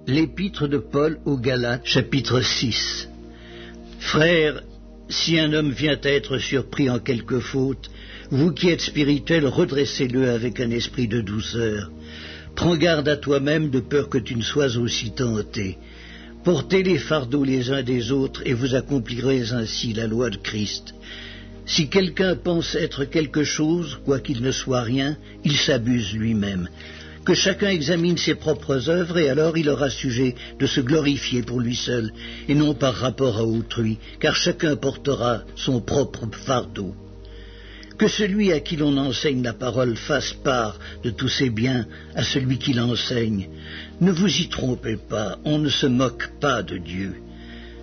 L'épître de Paul aux Galates, chapitre 6. Frères, si un homme vient à être surpris en quelque faute, vous qui êtes spirituels, redressez-le avec un esprit de douceur. Prends garde à toi-même de peur que tu ne sois aussi tenté. Portez les fardeaux les uns des autres et vous accomplirez ainsi la loi de Christ. Si quelqu'un pense être quelque chose, quoiqu'il ne soit rien, il s'abuse lui-même. Que chacun examine ses propres œuvres et alors il aura sujet de se glorifier pour lui seul et non par rapport à autrui, car chacun portera son propre fardeau. Que celui à qui l'on enseigne la parole fasse part de tous ses biens à celui qui l'enseigne. Ne vous y trompez pas, on ne se moque pas de Dieu.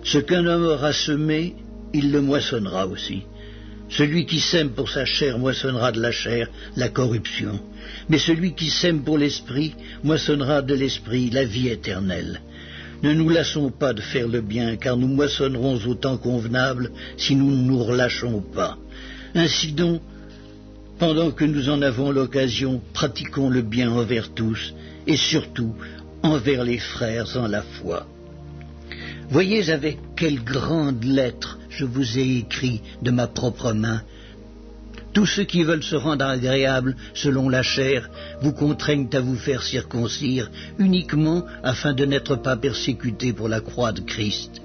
Ce qu'un homme aura semé, il le moissonnera aussi. Celui qui sème pour sa chair moissonnera de la chair la corruption, mais celui qui sème pour l'esprit moissonnera de l'esprit la vie éternelle. Ne nous lassons pas de faire le bien, car nous moissonnerons au temps convenable si nous ne nous relâchons pas. Ainsi donc, pendant que nous en avons l'occasion, pratiquons le bien envers tous, et surtout envers les frères en la foi. Voyez avec quelle grande lettre je vous ai écrit de ma propre main. Tous ceux qui veulent se rendre agréables selon la chair vous contraignent à vous faire circoncire uniquement afin de n'être pas persécutés pour la croix de Christ.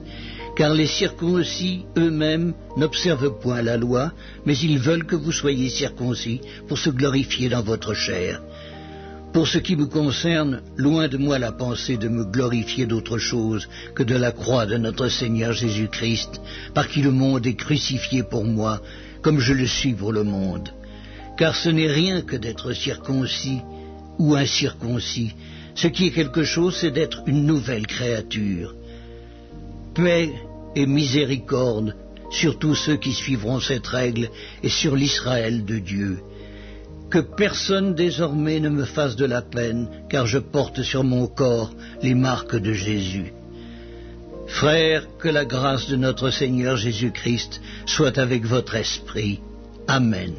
Car les circoncis eux-mêmes n'observent point la loi, mais ils veulent que vous soyez circoncis pour se glorifier dans votre chair. Pour ce qui me concerne, loin de moi la pensée de me glorifier d'autre chose que de la croix de notre Seigneur Jésus-Christ, par qui le monde est crucifié pour moi, comme je le suis pour le monde. Car ce n'est rien que d'être circoncis ou incirconcis. Ce qui est quelque chose, c'est d'être une nouvelle créature. Paix et miséricorde sur tous ceux qui suivront cette règle et sur l'Israël de Dieu. Que personne désormais ne me fasse de la peine, car je porte sur mon corps les marques de Jésus. Frères, que la grâce de notre Seigneur Jésus-Christ soit avec votre esprit. Amen.